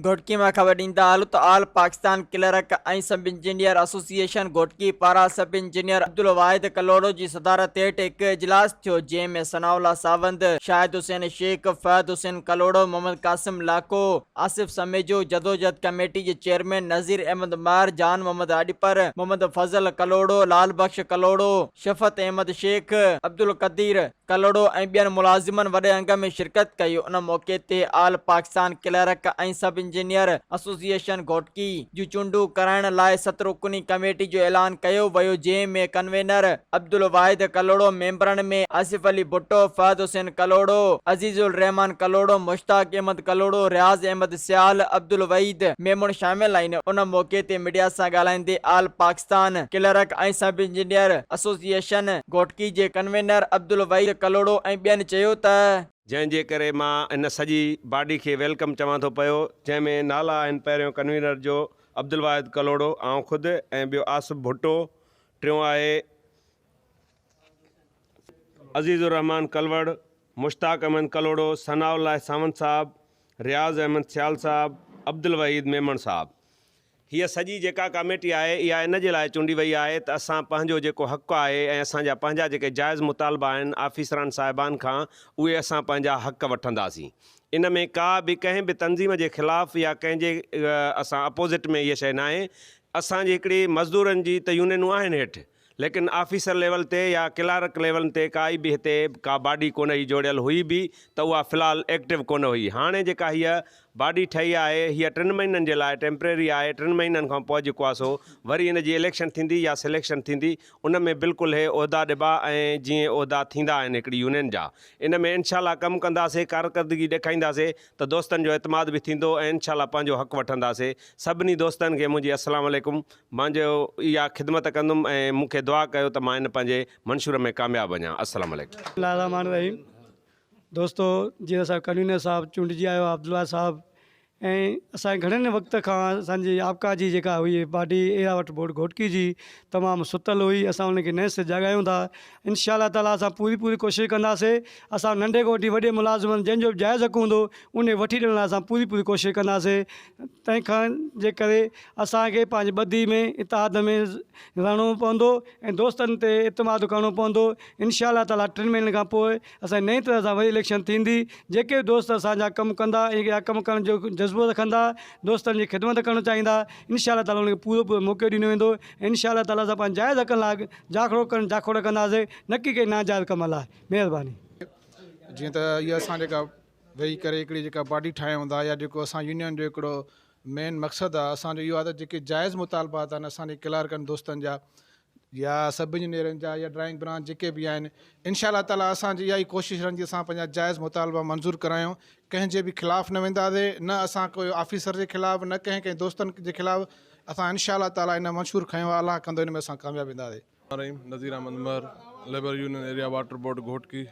घोटकी में खबर ॾींदा हलूं त ऑल पाकिस्तान क्लर्क ऐं सब इंजीनियर एसोसिएशन घोटकी पारां सब इंजीनियर अब्दुल वाहिद कलोड़ो जी सदारत हेठ हिकु इजलास थियो, जंहिंमें सनाउल्लाह सावंद, शाहिद हुसैन शेख, फहद हुसैन कलोड़ो, मोहम्मद कासिम लाको, आसिफ समेजो, जदोजहद कमेटी जे चेयरमैन नज़ीर अहमद मार, जान मोहम्मद आडिपर, मोहम्मद फजल कलोड़ो, लाल बख्श कलोड़ो, शफत अहमद शेख, अब्दुल कदीर कलोड़ो ऐं ॿियनि मुलाज़िमनि वॾे अंग में शिरकत कई। उन मौक़े ते ऑल पाकिस्तान क्लर्क ऐं सब इंजीनियर एसोसिएशन घोटकी जूं चूंडूं कराइण लाइ 7 रुकनी कमेटी जो ऐलान कयो वियो, जंहिं में कन्वेनर अब्दुल वाहिद कलोड़ो, मेंबरनि में आसिफ अली भुट्टो, फहद हुसैन कलोड़ो, अजीजुल रहमान कलोड़ो, मुश्ताक अहमद कलोड़ो, रियाज़ अहमद सियाल, अब्दुल वहीद मेमून शामिल आहिनि। उन मौक़े ते मीडिया सां ॻाल्हाईंदे ऑल पाकिस्तान क्लर्क ऐं सब इंजीनियर एसोसिएशन घोटकी जे कन्वेनर अब्दुल वहीद कलोड़ो ऐं ॿियनि चयो त जंहिंजे करे मां इन सॼी बॉडी खे वेलकम चवां थो पियो, जंहिंमें नाला आहिनि पहिरियों कन्वीनर जो अब्दुल वाहिद कलोड़ो, आउं ख़ुदि, ऐं ॿियो आसिफ भुट्टो, टियों आहे अज़ीज़ुर रहमान कलवड़, मुश्ताक अहमद कलोड़ो, सनाउल्लाह सावंत साहब, रियाज़ अहमद सियाल साहब, अब्दुल वहीद मेमण साहब। हीअ सॼी जेका कमेटी आहे इहा इन जे लाइ चूंडी वई आहे त असां पंहिंजो जेको हक़ आहे ऐं असांजा पंहिंजा जेके जाइज़ मुतालबा आहिनि आफ़ीसरनि साहिबान खां, उहे असां पंहिंजा हक़ वठंदासीं। इन में का बि कंहिं बि तंज़ीम जे ख़िलाफ़ु या कंहिंजे असां अपोज़िट में इहा शइ न आहे। असांजी हिकिड़ी मज़दूरनि जी त यूनियनूं आहिनि हेठि, लेकिन ऑफिसर लेवल ते या क्लर्क लेवल ते काई बि हिते का बॉडी कोन हुई जोड़ियल, हुई बि त उहा फ़िलहालु एक्टिव कोन हुई। हाणे जेका हीअ बॉडी ठही आहे हीअ 3 महीननि जे लाइ टेम्परेरी आहे। 3 महीननि खां पोइ जेको आहे सो वरी इन जी इलेक्शन थींदी या सिलेक्शन थींदी, उन में बिल्कुलु हे उहिदा ॾिबा ऐं जीअं उहिदा थींदा आहिनि हिकिड़ी यूनियन जा। इन में इनशाला कमु कंदासीं, कारकर्दगी ॾेखारींदासीं त दोस्तनि जो एतमाद बि थींदो ऐं इनशाला पंहिंजो हक़ वठंदासीं। सभिनी दोस्तनि खे मुंहिंजी अस्सलाम वालेकुम, मुंहिंजो इहा ख़िदमत कंदुमि ऐं मूंखे दुआ कयो त मां इन पंहिंजे मंशूर में कामयाबु वञा। अस्सलाम वालेकुम। दोस्तो, जीअं असां कन्वीनर साहब चूंडिजी आयो अब्दुल्ला साहब, ऐं असांजे घणनि वक़्त खां असांजी आपका जी जेका हुई बॉडी एरा वटि बोर्ड घोटकी जी तमामु सुतल हुई। असां उनखे नए से जॻायूं था। इंशाअल्लाह ताला असां पूरी कोशिशि कंदासीं। असां नंढे कोठी वॾे मुलाज़िमनि जंहिंजो बि जाइज़ हक़ हूंदो उन वठी ॾियण लाइ असां पूरी कोशिशि कंदासीं। तंहिंखां जे करे असांखे पंहिंजी ॿधी में इतिहाद में रहणो पवंदो ऐं दोस्तनि ते इतमाद करिणो पवंदो। इंशाअल्लाह ताला 3 महीननि खां पोइ असांजी नई तरह सां वरी इलेक्शन थींदी। जेके बि दोस्त असांजा कमु कंदा या कमु करण जो जज़्बो रखंदा, दोस्तनि जी ख़िदमत करणु चाहींदा, इंशाअल्लाह ताला उनखे पूरो मौक़ो ॾिनो वेंदो। इंशाअल्लाह ताला असां पंहिंजे जाइज़ हक़नि लाइ जाखोड़ कंदासीं, न की के नाजाइज़ कम लाइ। महिरबानी। जीअं त इहा असां जेका वेही करे हिकिड़ी जेका बॉडी ठाहियूं था या जेको असां यूनियन जो हिकिड़ो मेन मक़सदु आहे असांजो इहो आहे त जेके जाइज़ मुतालबात आहिनि असांजे क्लर्कनि दोस्तनि जा या सब इंजीनियरनि जा या ड्राइंग ब्रांच जेके बि आहिनि, इंशाअल्लाह ताला असांजी इहा ई कोशिशि रहंदी असां पंहिंजा जाइज़ मुतालबा मंज़ूर करायूं। कंहिंजे बि ख़िलाफ़ु न वेंदासीं, न असां कोई ऑफिसर जे ख़िलाफ़ु, न कंहिं दोस्तनि जे ख़िलाफ़ु। असां इंशाअल्लाह ताला इन मंशूर खयूं, अल्लाह कंदो इन में असां कामयाबु वेंदासीं। नज़ीर अहमद मर, labour union area water board Ghotki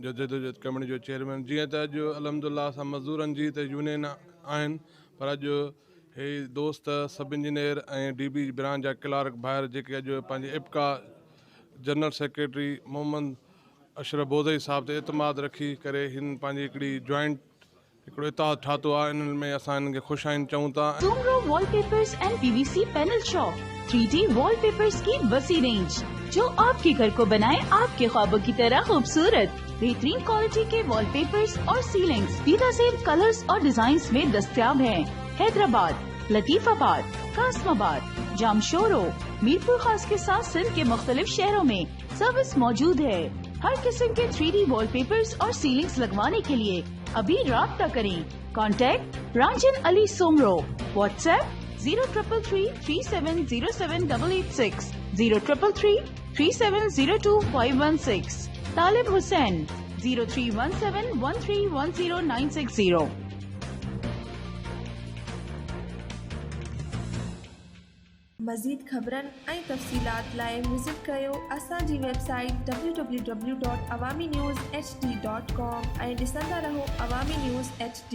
जो जदोजहद कमेटी जो चेयरमैन। जीअं त अॼु अलहमदुलिल्लाह असां मज़दूरनि जी त यूनियन आहिनि, पर अॼु हे दोस्त सब इंजीनियर ऐं DB ब्रांच जा क्लर्क ॿाहिरि जेके अॼु पंहिंजे इब्का जनरल सेक्रेटरी मोहम्मद अशरफ बोज़ई साहब ते एतमाद रखी करे हिन पंहिंजी हिकिड़ी जॉइंट हिकिड़ो इतिहाद ठातो आहे। इन्हनि में असां हिननि खे ख़ुशि आहिनि चऊं था। Soomro wallpapers and PVC panel shop, 3D wallpapers की वसी रेंज जो आपके घर को बनाए आपके ख्वाबों की तरह खूबसूरत। बेहतरीन क्वालिटी के वॉलपेपर्स और सीलिंग्स बेहतरीन कलर्स और डिजाइन्स में दस्तयाब हैं। हैदराबाद, लतीफाबाद, कासमाबाद, जामशोरो, मीरपुर खास के साथ सिंध के मुख्तलिफ शहरों में सर्विस मौजूद है। हर किस्म के 3D वॉलपेपर्स और सीलिंग्स लगवाने के लिए अभी राब्ता करें। कॉन्टैक्ट रांजन अली सोमरो, व्हाट्सएप 0333370786, 03333702 तालिब हुसैन 0317131090। मज़ीद ख़बरनि ऐं तफ़सीलात लाइ विज़िट कयो असांजी वेबसाइट www.awamiNewsHD.com ऐं ॾिसंदा रहो अवामी न्यूज़ HD।